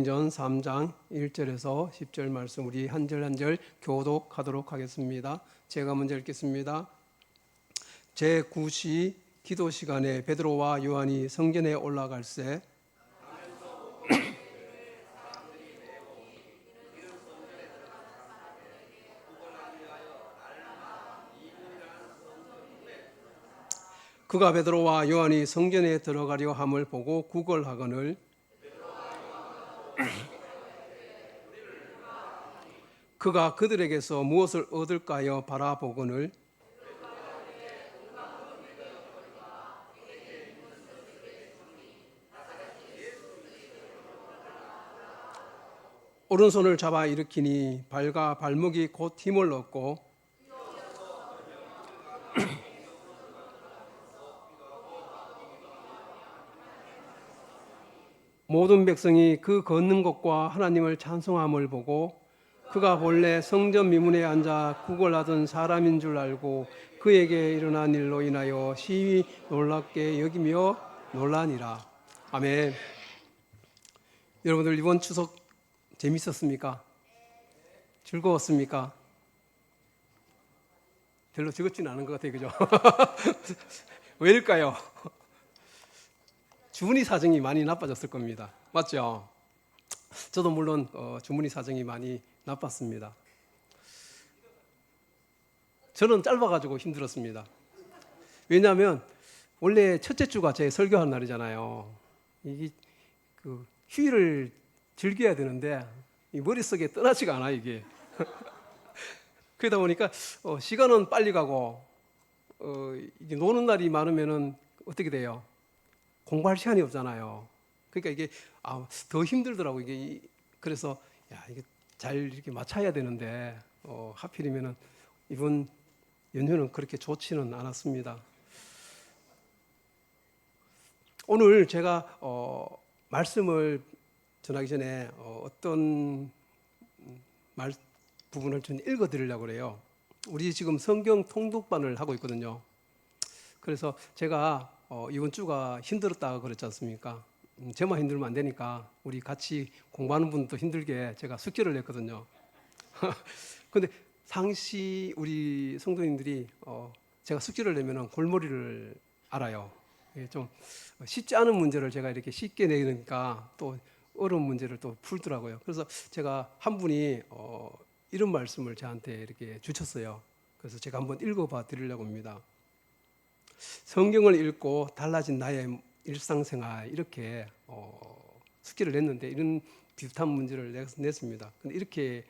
전 3장 1절에서 10절 말씀 우리 한 절 한 절 교독하도록 하겠습니다. 제가 먼저 읽겠습니다. 제9시 기도 시간에 베드로와 요한이 성전에 올라갈새 그가 베드로와 요한이 성전에 들어가려 함을 보고 구걸하거늘 그가 그들에게서 무엇을 얻을까요 바라보거늘 오른손을 잡아 일으키니 발과 발목이 곧 힘을 얻고 모든 백성이 그 걷는 것과 하나님을 찬송함을 보고 그가 본래 성전 미문에 앉아 구걸하던 사람인 줄 알고 그에게 일어난 일로 인하여 심히 놀랍게 여기며 놀라니라. 아멘. 여러분들 이번 추석 재밌었습니까? 즐거웠습니까? 별로 즐겁지는 않은 것 같아요. 그죠? 왜일까요? 주머니 사정이 많이 나빠졌을 겁니다. 맞죠? 저도 물론 주머니 사정이 많이 나빴습니다. 저는 짧아가지고 힘들었습니다. 왜냐하면 원래 첫째 주가 제 설교한 날이잖아요. 이게 그 휴일을 즐겨야 되는데 이 머릿속에 떠나지가 않아 이게. 그러다 보니까 시간은 빨리 가고 이게 노는 날이 많으면은 어떻게 돼요? 공부할 시간이 없잖아요. 그러니까 이게 더 힘들더라고 이게. 그래서 이게 잘 이렇게 맞춰야 되는데 하필이면은 이번 연휴는 그렇게 좋지는 않았습니다. 오늘 제가 말씀을 전하기 전에 어떤 부분을 좀 읽어드리려고 그래요. 우리 지금 성경 통독반을 하고 있거든요. 그래서 제가 이번 주가 힘들었다고 그랬지 않습니까? 저만 힘들면 안 되니까 우리 같이 공부하는 분도 힘들게 제가 숙제를 냈거든요. 근데 상시 우리 성도님들이 제가 숙제를 내면 골머리를 알아요. 좀 쉽지 않은 문제를 제가 이렇게 쉽게 내니까 또 어려운 문제를 또 풀더라고요. 그래서 제가 한 분이 이런 말씀을 저한테 이렇게 주셨어요. 그래서 제가 한번 읽어봐 드리려고 합니다. 성경을 읽고 달라진 나의 일상생활 이렇게 숙제를 냈는데 이런 비슷한 문제를 냈습니다. 근데 이렇게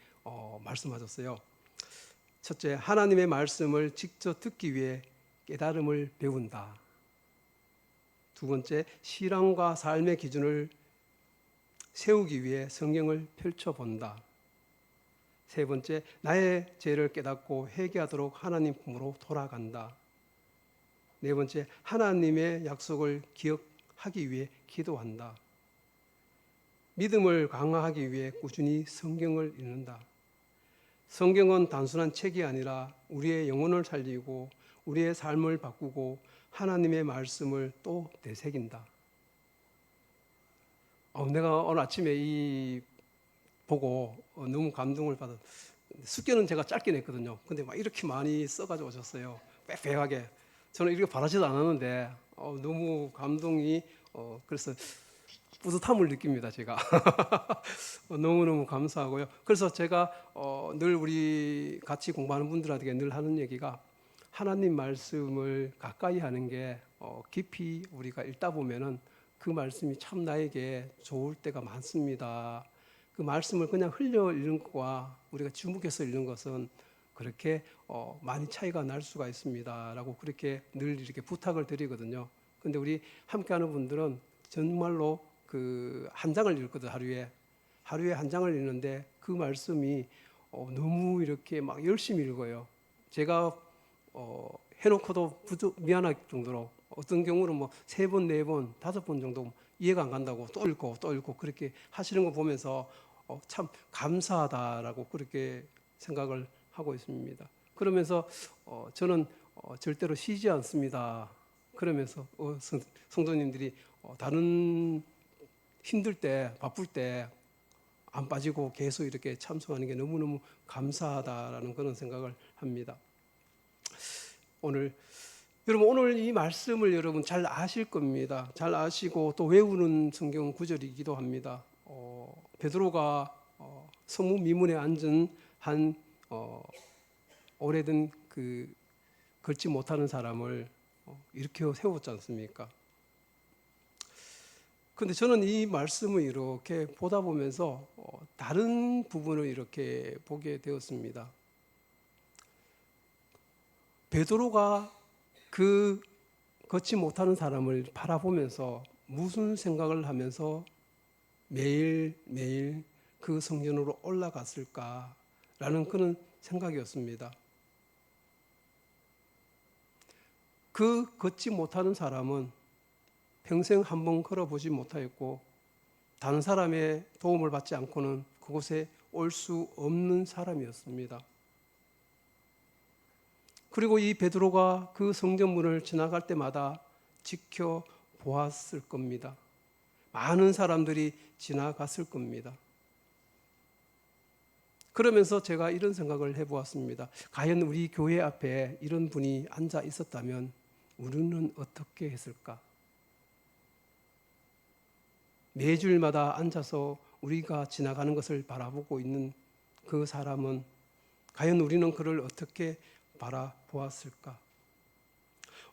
말씀하셨어요. 첫째, 하나님의 말씀을 직접 듣기 위해 깨달음을 배운다. 두 번째, 신앙과 삶의 기준을 세우기 위해 성경을 펼쳐본다. 세 번째, 나의 죄를 깨닫고 회개하도록 하나님 품으로 돌아간다. 네 번째, 하나님의 약속을 기억하기 위해 기도한다. 믿음을 강화하기 위해 꾸준히 성경을 읽는다. 성경은 단순한 책이 아니라 우리의 영혼을 살리고 우리의 삶을 바꾸고 하나님의 말씀을 또 되새긴다. 내가 오늘 아침에 이 보고 너무 감동을 받았. 숙제는 제가 짧게 냈거든요. 근데 막 이렇게 많이 써가지고 오셨어요. 빽빽하게. 저는 이렇게 바라지도 않았는데 너무 감동이 그래서 뿌듯함을 느낍니다. 제가 너무너무 감사하고요. 그래서 제가 늘 우리 같이 공부하는 분들한테 늘 하는 얘기가 하나님 말씀을 가까이 하는 게 깊이 우리가 읽다 보면은 그 말씀이 참 나에게 좋을 때가 많습니다. 그 말씀을 그냥 흘려 읽는 것과 우리가 주목해서 읽는 것은 그렇게 많이 차이가 날 수가 있습니다라고 그렇게 늘 이렇게 부탁을 드리거든요. 근데 우리 함께하는 분들은 정말로 그 한 장을 읽거든. 하루에 한 장을 읽는데 그 말씀이 너무 이렇게 막 열심히 읽어요. 제가 해놓고도 미안할 정도로 어떤 경우는 뭐 3번, 4번, 5번 정도 이해가 안 간다고 또 읽고 그렇게 하시는 거 보면서 참 감사하다라고 그렇게 생각을 하고 있습니다. 그러면서 저는 절대로 쉬지 않습니다. 그러면서 성도님들이 다른 힘들 때, 바쁠 때 안 빠지고 계속 이렇게 참석하는 게 너무너무 감사하다라는 그런 생각을 합니다. 여러분 오늘 이 말씀을 여러분 잘 아실 겁니다. 잘 아시고 또 외우는 성경 구절이기도 합니다. 베드로가 성문 미문에 앉은 한 오래된 그 걷지 못하는 사람을 이렇게 세웠지 않습니까? 근데 저는 이 말씀을 이렇게 보다 보면서 다른 부분을 이렇게 보게 되었습니다. 베드로가 그 걷지 못하는 사람을 바라보면서 무슨 생각을 하면서 매일매일 그 성전으로 올라갔을까라는 그런 생각이었습니다. 그 걷지 못하는 사람은 평생 한번 걸어보지 못하였고 다른 사람의 도움을 받지 않고는 그곳에 올 수 없는 사람이었습니다. 그리고 이 베드로가 그 성전문을 지나갈 때마다 지켜보았을 겁니다. 많은 사람들이 지나갔을 겁니다. 그러면서 제가 이런 생각을 해보았습니다. 과연 우리 교회 앞에 이런 분이 앉아 있었다면 우리는 어떻게 했을까? 매주일마다 앉아서 우리가 지나가는 것을 바라보고 있는 그 사람은 과연 우리는 그를 어떻게 바라보았을까?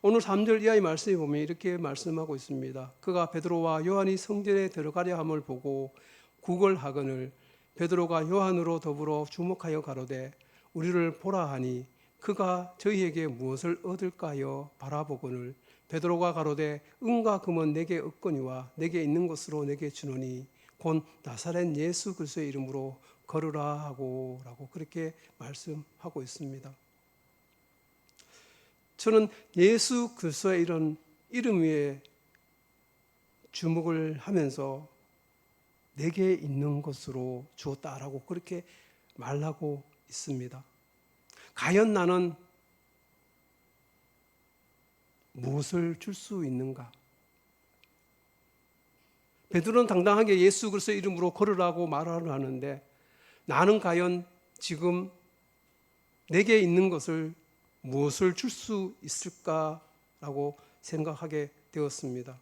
오늘 3절 이하의 말씀에 보면 이렇게 말씀하고 있습니다. 그가 베드로와 요한이 성전에 들어가려 함을 보고 구걸하거늘 베드로가 요한으로 더불어 주목하여 가로되 우리를 보라 하니 그가 저희에게 무엇을 얻을까요? 바라보거늘 베드로가 가로되 은과 금은 내게 없거니와 내게 있는 것으로 내게 주노니 곧 나사렛 예수 그리스도의 이름으로 걸으라 하고 라고 그렇게 말씀하고 있습니다. 저는 예수 그리스도의 이런 이름 위에 주목을 하면서 내게 있는 것으로 주었다라고 그렇게 말하고 있습니다. 과연 나는 무엇을 줄 수 있는가? 베드로는 당당하게 예수 그리스도의 이름으로 걸으라고 말을 하는데 나는 과연 지금 내게 있는 것을 무엇을 줄 수 있을까라고 생각하게 되었습니다.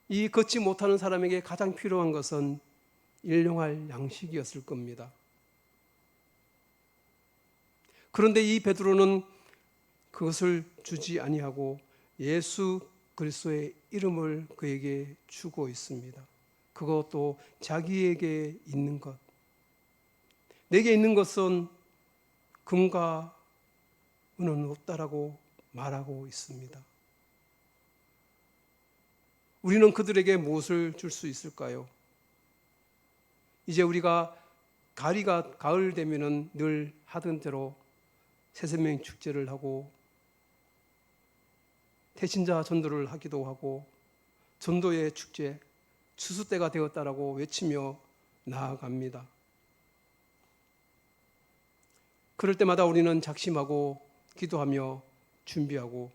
이 걷지 못하는 사람에게 가장 필요한 것은 일용할 양식이었을 겁니다. 그런데 이 베드로는 그것을 주지 아니하고 예수 그리스도의 이름을 그에게 주고 있습니다. 그것도 자기에게 있는 것. 내게 있는 것은 금과 은은 없다라고 말하고 있습니다. 우리는 그들에게 무엇을 줄 수 있을까요? 이제 우리가 가을 되면은 늘 하던 대로 새생명 축제를 하고 태신자 전도를 하기도 하고 전도의 축제, 추수 때가 되었다라고 외치며 나아갑니다. 그럴 때마다 우리는 작심하고 기도하며 준비하고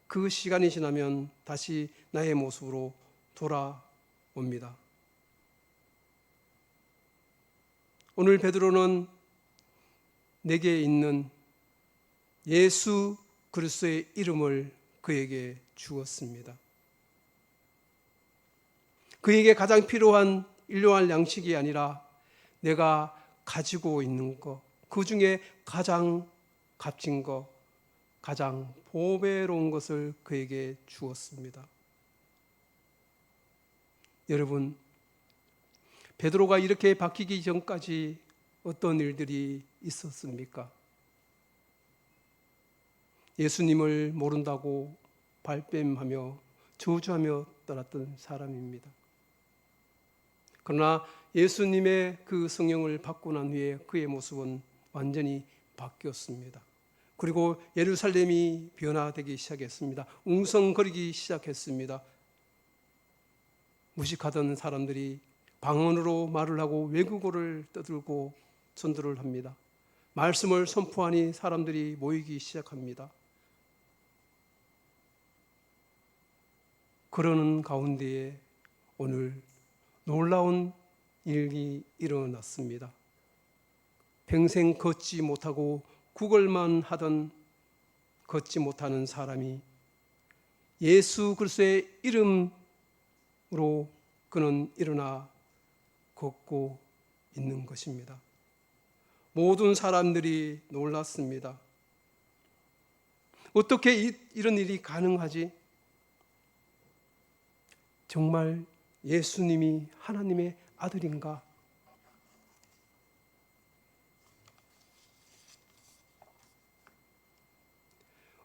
그 시간이 지나면 다시 나의 모습으로 돌아옵니다. 오늘 베드로는 내게 있는 예수 그리스도의 이름을 그에게 주었습니다. 그에게 가장 필요한 일용할 양식이 아니라 내가 가지고 있는 것, 그 중에 가장 값진 것, 가장 보배로운 것을 그에게 주었습니다. 여러분, 베드로가 이렇게 바뀌기 전까지 어떤 일들이 있었습니까? 예수님을 모른다고 발뺌하며 저주하며 떠났던 사람입니다. 그러나 예수님의 그 성령을 받고 난 후에 그의 모습은 완전히 바뀌었습니다. 그리고 예루살렘이 변화되기 시작했습니다. 웅성거리기 시작했습니다. 무식하던 사람들이 방언으로 말을 하고 외국어를 떠들고 전도를 합니다. 말씀을 선포하니 사람들이 모이기 시작합니다. 그러는 가운데에 오늘 놀라운 일이 일어났습니다. 평생 걷지 못하고 구걸만 하던 걷지 못하는 사람이 예수 그리스도의 이름으로 그는 일어나 걷고 있는 것입니다. 모든 사람들이 놀랐습니다. 어떻게 이런 일이 가능하지? 정말 예수님이 하나님의 아들인가?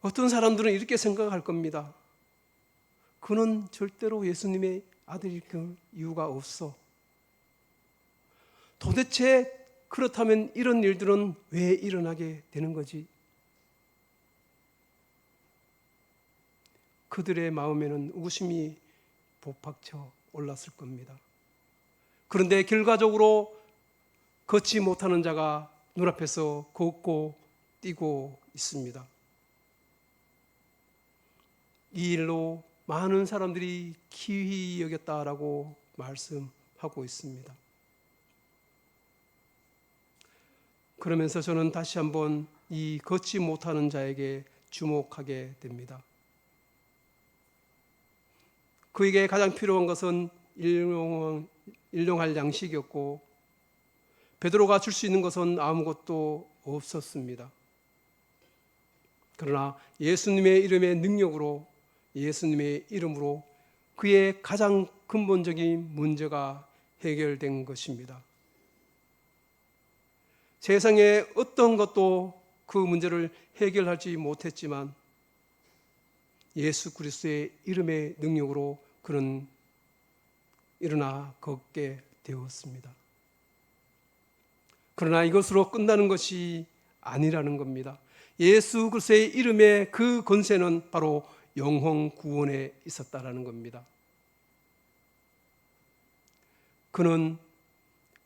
어떤 사람들은 이렇게 생각할 겁니다. 그는 절대로 예수님의 아들일 이유가 없어. 도대체 그렇다면 이런 일들은 왜 일어나게 되는 거지? 그들의 마음에는 의구심이 복박쳐 올랐을 겁니다. 그런데 결과적으로 걷지 못하는 자가 눈앞에서 걷고 뛰고 있습니다. 이 일로 많은 사람들이 기이히 여겼다라고 말씀하고 있습니다. 그러면서 저는 다시 한번 이 걷지 못하는 자에게 주목하게 됩니다. 그에게 가장 필요한 것은 일용할 양식이었고 베드로가 줄 수 있는 것은 아무것도 없었습니다. 그러나 예수님의 이름의 능력으로, 예수님의 이름으로 그의 가장 근본적인 문제가 해결된 것입니다. 세상에 어떤 것도 그 문제를 해결하지 못했지만 예수 그리스도의 이름의 능력으로 그는 일어나 걷게 되었습니다. 그러나 이것으로 끝나는 것이 아니라는 겁니다. 예수 그리스도의 이름의 그 권세는 바로 영혼 구원에 있었다라는 겁니다. 그는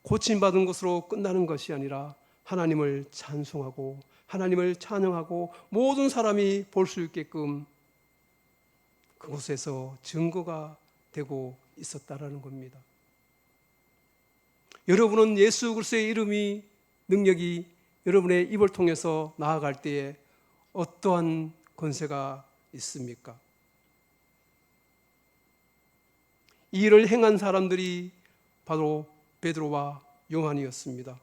고침받은 것으로 끝나는 것이 아니라 하나님을 찬송하고 하나님을 찬양하고 모든 사람이 볼 수 있게끔 그곳에서 증거가 되고 있었다라는 겁니다. 여러분은 예수 그리스도의 이름이 능력이 여러분의 입을 통해서 나아갈 때에 어떠한 권세가 있습니까? 이 일을 행한 사람들이 바로 베드로와 요한이었습니다.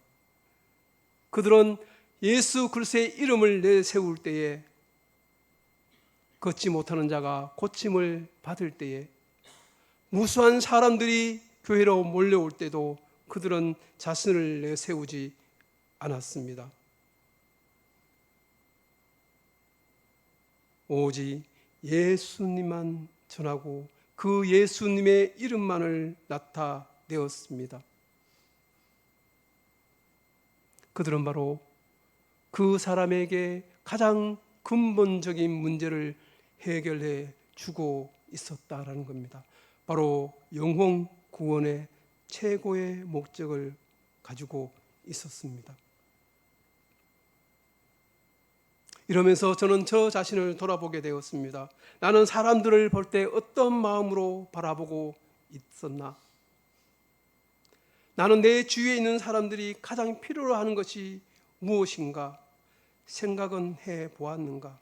그들은 예수 그리스도의 이름을 내세울 때에 걷지 못하는 자가 고침을 받을 때에 무수한 사람들이 교회로 몰려올 때도 그들은 자신을 내세우지 않았습니다. 오직 예수님만 전하고 그 예수님의 이름만을 나타내었습니다. 그들은 바로 그 사람에게 가장 근본적인 문제를 해결해 주고 있었다라는 겁니다. 바로 영혼 구원의 최고의 목적을 가지고 있었습니다. 이러면서 저는 저 자신을 돌아보게 되었습니다. 나는 사람들을 볼 때 어떤 마음으로 바라보고 있었나? 나는 내 주위에 있는 사람들이 가장 필요로 하는 것이 무엇인가 생각은 해 보았는가?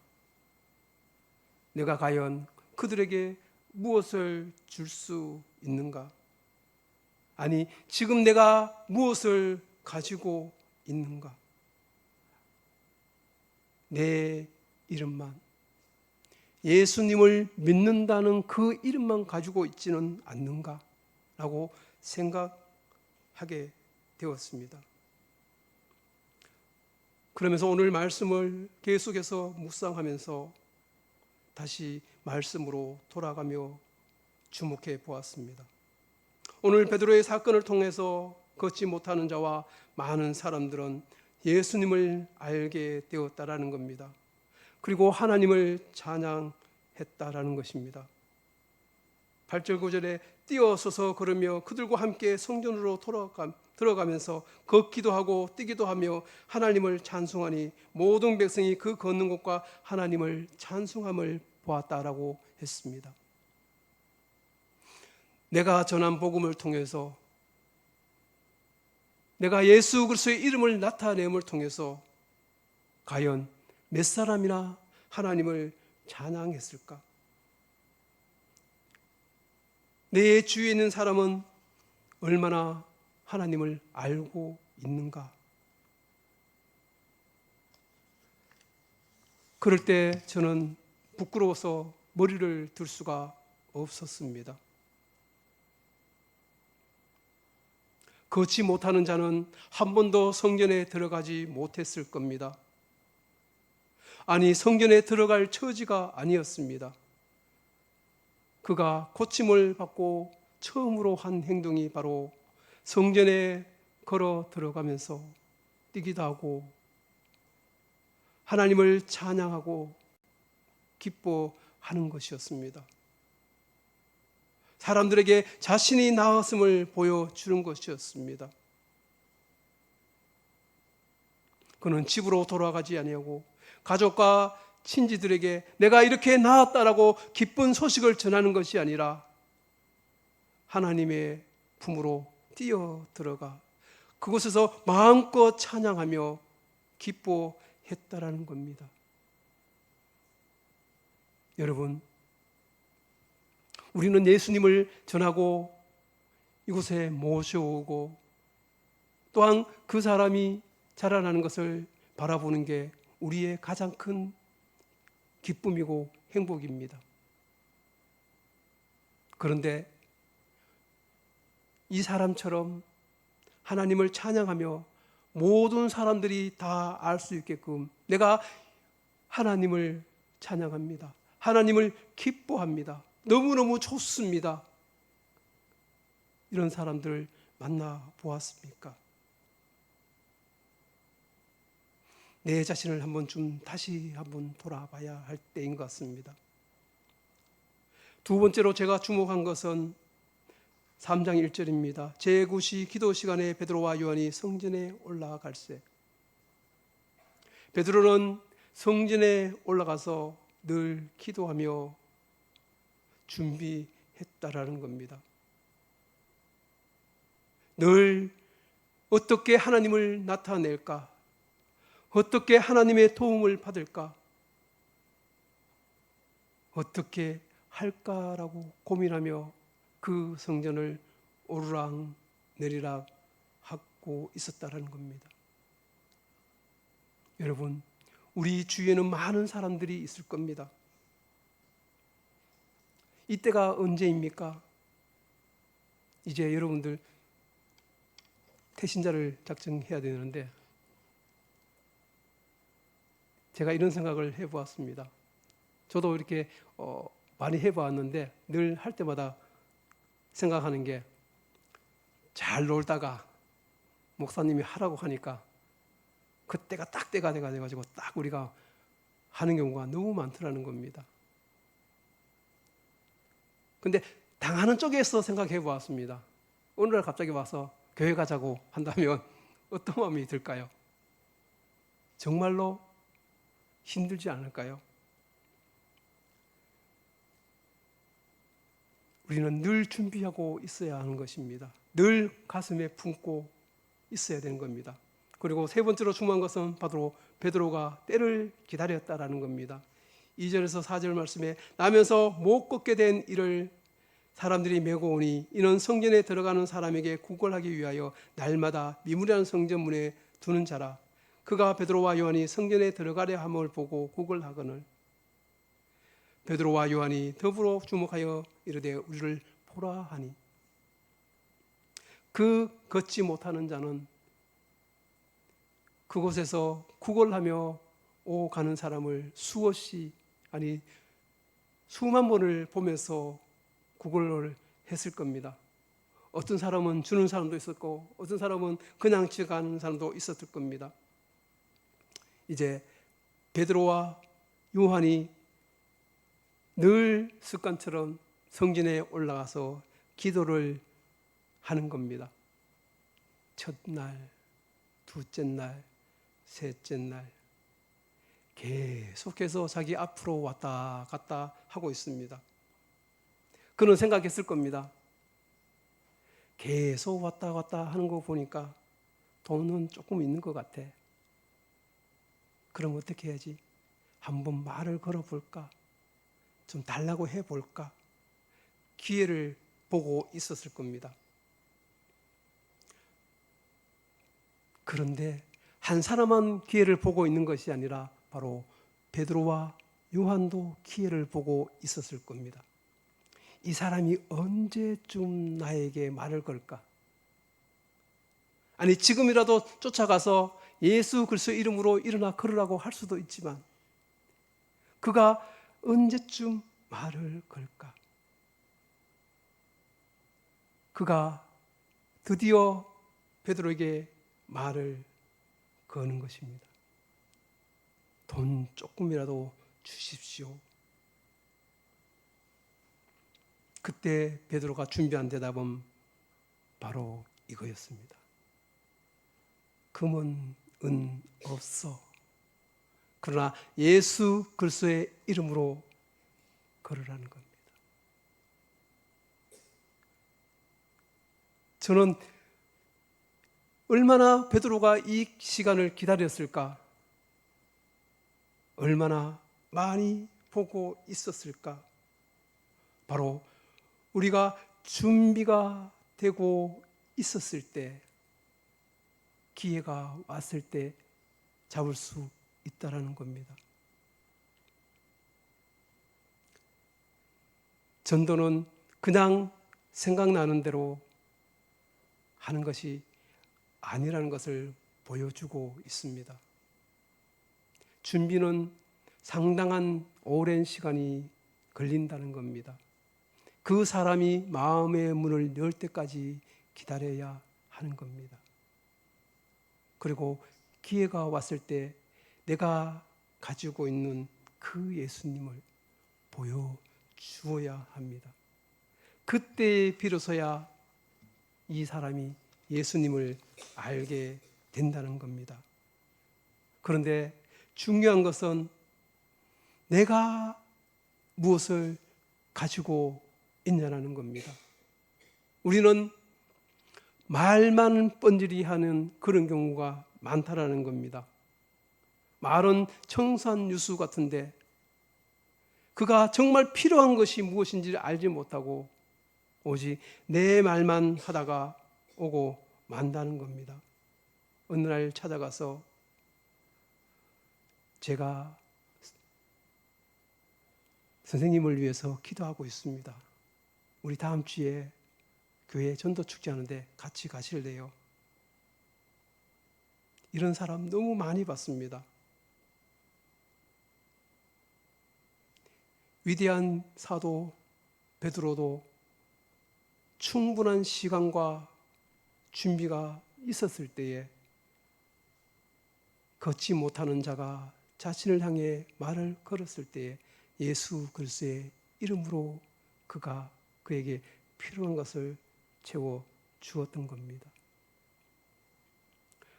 내가 과연 그들에게 무엇을 줄 수 있는가? 아니, 지금 내가 무엇을 가지고 있는가? 내 이름만, 예수님을 믿는다는 그 이름만 가지고 있지는 않는가? 라고 생각하게 되었습니다. 그러면서 오늘 말씀을 계속해서 묵상하면서 다시 말씀으로 돌아가며 주목해 보았습니다. 오늘 베드로의 사건을 통해서 걷지 못하는 자와 많은 사람들은 예수님을 알게 되었다라는 겁니다. 그리고 하나님을 찬양했다라는 것입니다. 8절 9절에 뛰어서서 걸으며 그들과 함께 성전으로 들어가면서 걷기도 하고 뛰기도 하며 하나님을 찬송하니 모든 백성이 그 걷는 곳과 하나님을 찬송함을 보았다라고 했습니다. 내가 전한 복음을 통해서, 내가 예수 그리스도의 이름을 나타냄을 통해서 과연 몇 사람이나 하나님을 찬양했을까? 내 주위에 있는 사람은 얼마나 하나님을 알고 있는가? 그럴 때 저는 부끄러워서 머리를 들 수가 없었습니다. 걷지 못하는 자는 한 번도 성전에 들어가지 못했을 겁니다. 아니, 성전에 들어갈 처지가 아니었습니다. 그가 고침을 받고 처음으로 한 행동이 바로 성전에 걸어 들어가면서 뛰기도 하고 하나님을 찬양하고 기뻐하는 것이었습니다. 사람들에게 자신이 나았음을 보여주는 것이었습니다. 그는 집으로 돌아가지 아니하고 가족과 친지들에게 내가 이렇게 나았다라고 기쁜 소식을 전하는 것이 아니라 하나님의 품으로 뛰어 들어가 그곳에서 마음껏 찬양하며 기뻐했다라는 겁니다. 여러분, 우리는 예수님을 전하고 이곳에 모셔오고 또한 그 사람이 자라나는 것을 바라보는 게 우리의 가장 큰 기쁨이고 행복입니다. 그런데 이 사람처럼 하나님을 찬양하며 모든 사람들이 다 알 수 있게끔 내가 하나님을 찬양합니다. 하나님을 기뻐합니다. 너무너무 좋습니다. 이런 사람들을 만나 보았습니까? 내 자신을 다시 한번 돌아봐야 할 때인 것 같습니다. 두 번째로 제가 주목한 것은 3장 1절입니다. 제9시 기도 시간에 베드로와 요한이 성전에 올라갈새. 베드로는 성전에 올라가서 늘 기도하며 준비했다라는 겁니다. 늘 어떻게 하나님을 나타낼까? 어떻게 하나님의 도움을 받을까? 어떻게 할까라고 고민하며 그 성전을 오르락 내리락 하고 있었다라는 겁니다. 여러분, 우리 주위에는 많은 사람들이 있을 겁니다. 이때가 언제입니까? 이제 여러분들 태신자를 작정해야 되는데 제가 이런 생각을 해보았습니다. 저도 이렇게 많이 해보았는데 늘 할 때마다 생각하는 게 잘 놀다가 목사님이 하라고 하니까 그때가 딱 때가 돼가지고 딱 우리가 하는 경우가 너무 많더라는 겁니다. 근데 당하는 쪽에서 생각해 보았습니다. 오늘날 갑자기 와서 교회 가자고 한다면 어떤 마음이 들까요? 정말로 힘들지 않을까요? 우리는 늘 준비하고 있어야 하는 것입니다. 늘 가슴에 품고 있어야 되는 겁니다. 그리고 세 번째로 중요한 것은 바로 베드로가 때를 기다렸다라는 겁니다. 2절에서 4절 말씀에 나면서 못 걷게 된 이를 사람들이 메고 오니 이는 성전에 들어가는 사람에게 구걸하기 위하여 날마다 미무리한 성전문에 두는 자라. 그가 베드로와 요한이 성전에 들어가려 함을 보고 구걸하거늘 베드로와 요한이 더불어 주목하여 이르되 우리를 보라 하니 그 걷지 못하는 자는 그곳에서 구걸하며 오가는 사람을 수없이 아니 수만 번을 보면서 구걸을 했을 겁니다. 어떤 사람은 주는 사람도 있었고 어떤 사람은 그냥 지나가는 사람도 있었을 겁니다. 이제 베드로와 요한이 늘 습관처럼 성전에 올라가서 기도를 하는 겁니다. 첫날, 둘째 날, 셋째 날 계속해서 자기 앞으로 왔다 갔다 하고 있습니다. 그는 생각했을 겁니다. 계속 왔다 갔다 하는 거 보니까 돈은 조금 있는 것 같아. 그럼 어떻게 해야지? 한번 말을 걸어볼까? 좀 달라고 해볼까? 기회를 보고 있었을 겁니다. 그런데 한 사람만 기회를 보고 있는 것이 아니라 바로 베드로와 요한도 기회를 보고 있었을 겁니다. 이 사람이 언제쯤 나에게 말을 걸까? 아니 지금이라도 쫓아가서 예수 그리스도의 이름으로 일어나 걸으라고 할 수도 있지만 그가 언제쯤 말을 걸까? 그가 드디어 베드로에게 말을 거는 것입니다. 돈 조금이라도 주십시오. 그때 베드로가 준비한 대답은 바로 이거였습니다. 금은 은 없어. 그러나 예수 그리스도의 이름으로 걸으라는 겁니다. 저는 얼마나 베드로가 이 시간을 기다렸을까? 얼마나 많이 보고 있었을까? 바로 우리가 준비가 되고 있었을 때, 기회가 왔을 때 잡을 수 있다라는 겁니다. 전도는 그냥 생각나는 대로 하는 것이 아니라는 것을 보여주고 있습니다. 준비는 상당한 오랜 시간이 걸린다는 겁니다. 그 사람이 마음의 문을 열 때까지 기다려야 하는 겁니다. 그리고 기회가 왔을 때 내가 가지고 있는 그 예수님을 보여주어야 합니다. 그때 비로소야 이 사람이 예수님을 알게 된다는 겁니다. 그런데 중요한 것은 내가 무엇을 가지고 있냐는 겁니다. 우리는 말만 뻔질이 하는 그런 경우가 많다라는 겁니다. 말은 청산유수 같은데 그가 정말 필요한 것이 무엇인지를 알지 못하고 오직 내 말만 하다가 오고 만다는 겁니다. 어느 날 찾아가서 제가 선생님을 위해서 기도하고 있습니다. 우리 다음 주에 교회 전도 축제하는데 같이 가실래요? 이런 사람 너무 많이 봤습니다. 위대한 사도 베드로도 충분한 시간과 준비가 있었을 때에 걷지 못하는 자가 자신을 향해 말을 걸었을 때에 예수 그리스도의 이름으로 그가 그에게 필요한 것을 채워 주었던 겁니다.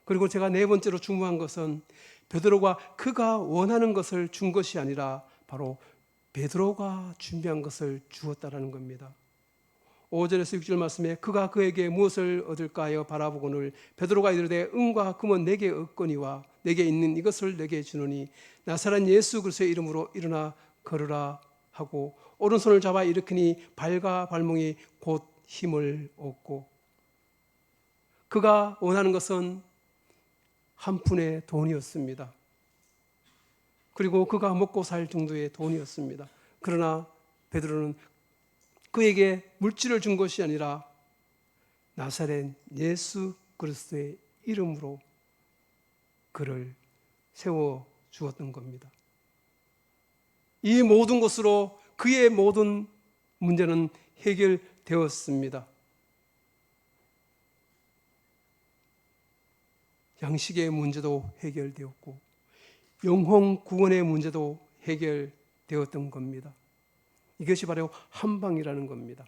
그리고 제가 네 번째로 중요한 것은 베드로가 그가 원하는 것을 준 것이 아니라 바로 베드로가 준비한 것을 주었다라는 겁니다. 5절에서 6절 말씀에 그가 그에게 무엇을 얻을까 하여 바라보거늘 베드로가 이르되 은과 금은 내게 없거니와 내게 있는 이것을 내게 주노니 나사렛 예수 그리스도의 이름으로 일어나 걸으라 하고 오른손을 잡아 일으키니 발과 발목이 곧 힘을 얻고 그가 원하는 것은 한 푼의 돈이었습니다. 그리고 그가 먹고 살 정도의 돈이었습니다. 그러나 베드로는 그에게 물질을 준 것이 아니라 나사렛 예수 그리스도의 이름으로 그를 세워 주었던 겁니다. 이 모든 것으로 그의 모든 문제는 해결되었습니다. 양식의 문제도 해결되었고 영혼 구원의 문제도 해결되었던 겁니다. 이것이 바로 한방이라는 겁니다.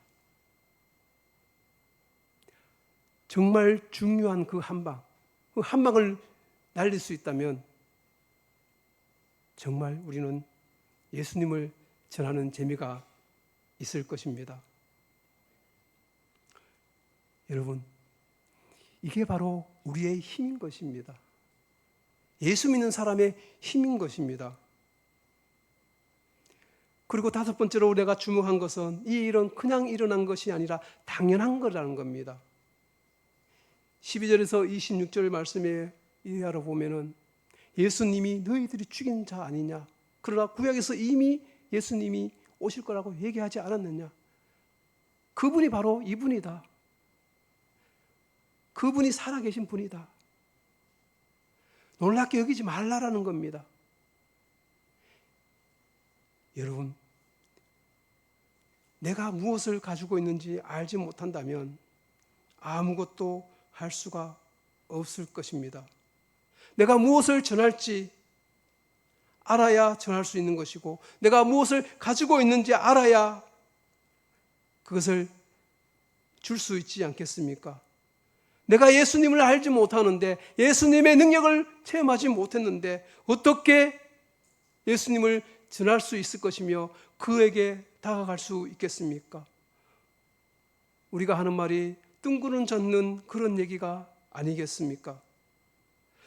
정말 중요한 그 한방, 그 한방을 날릴 수 있다면 정말 우리는 예수님을 전하는 재미가 있을 것입니다. 여러분, 이게 바로 우리의 힘인 것입니다. 예수 믿는 사람의 힘인 것입니다. 그리고 다섯 번째로 내가 주목한 것은 이 일은 그냥 일어난 것이 아니라 당연한 거라는 겁니다. 12절에서 26절 말씀에 이해하러 보면은 예수님이 너희들이 죽인 자 아니냐? 그러나 구약에서 이미 예수님이 오실 거라고 얘기하지 않았느냐? 그분이 바로 이분이다. 그분이 살아계신 분이다. 놀랍게 여기지 말라라는 겁니다. 여러분, 내가 무엇을 가지고 있는지 알지 못한다면 아무것도 할 수가 없을 것입니다. 내가 무엇을 전할지 알아야 전할 수 있는 것이고, 내가 무엇을 가지고 있는지 알아야 그것을 줄 수 있지 않겠습니까? 내가 예수님을 알지 못하는데, 예수님의 능력을 체험하지 못했는데 어떻게 예수님을 전할 수 있을 것이며 그에게 다가갈 수 있겠습니까? 우리가 하는 말이 뜬구름 잡는 그런 얘기가 아니겠습니까?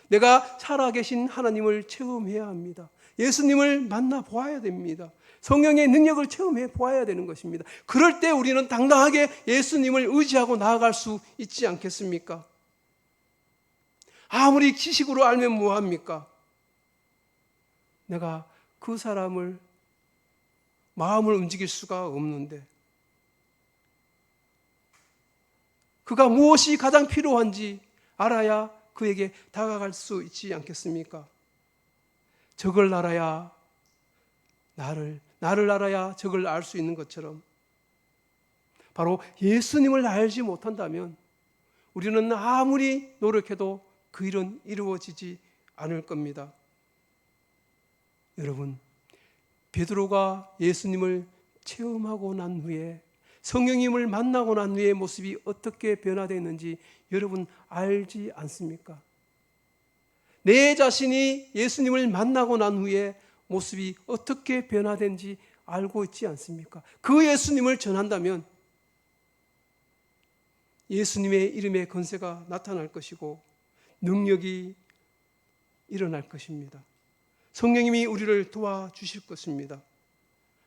내가 살아계신 하나님을 체험해야 합니다. 예수님을 만나 보아야 됩니다. 성령의 능력을 체험해 보아야 되는 것입니다. 그럴 때 우리는 당당하게 예수님을 의지하고 나아갈 수 있지 않겠습니까? 아무리 지식으로 알면 뭐합니까? 내가 그 사람을 마음을 움직일 수가 없는데, 그가 무엇이 가장 필요한지 알아야 그에게 다가갈 수 있지 않겠습니까? 적을 알아야 나를 알아야 적을 알 수 있는 것처럼, 바로 예수님을 알지 못한다면 우리는 아무리 노력해도 그 일은 이루어지지 않을 겁니다. 여러분, 베드로가 예수님을 체험하고 난 후에, 성령님을 만나고 난 후에 모습이 어떻게 변화되었는지 여러분 알지 않습니까? 내 자신이 예수님을 만나고 난 후에 모습이 어떻게 변화된지 알고 있지 않습니까? 그 예수님을 전한다면 예수님의 이름의 권세가 나타날 것이고 능력이 일어날 것입니다. 성령님이 우리를 도와주실 것입니다.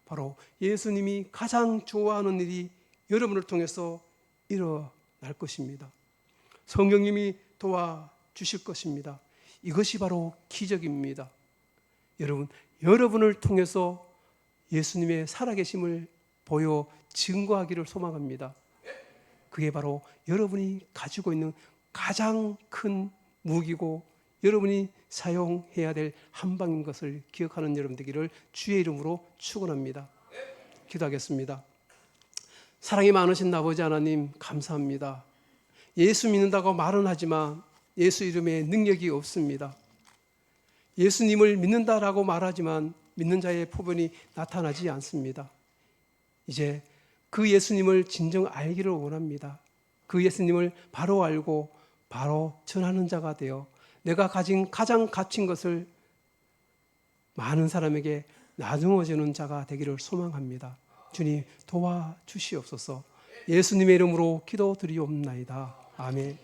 바로 예수님이 가장 좋아하는 일이 여러분을 통해서 일어날 것입니다. 성령님이 도와주실 것입니다. 이것이 바로 기적입니다. 여러분, 여러분을 통해서 예수님의 살아계심을 보여 증거하기를 소망합니다. 그게 바로 여러분이 가지고 있는 가장 큰 무기고 여러분이 사용해야 될 한방인 것을 기억하는 여러분 되기를 주의 이름으로 축원합니다. 기도하겠습니다. 사랑이 많으신 아버지 하나님, 감사합니다. 예수 믿는다고 말은 하지만 예수 이름에 능력이 없습니다. 예수님을 믿는다라고 말하지만 믿는 자의 포변이 나타나지 않습니다. 이제 그 예수님을 진정 알기를 원합니다. 그 예수님을 바로 알고 바로 전하는 자가 되어 내가 가진 가장 갇힌 것을 많은 사람에게 나누어주는 자가 되기를 소망합니다. 주님 도와주시옵소서. 예수님의 이름으로 기도드리옵나이다. 아멘.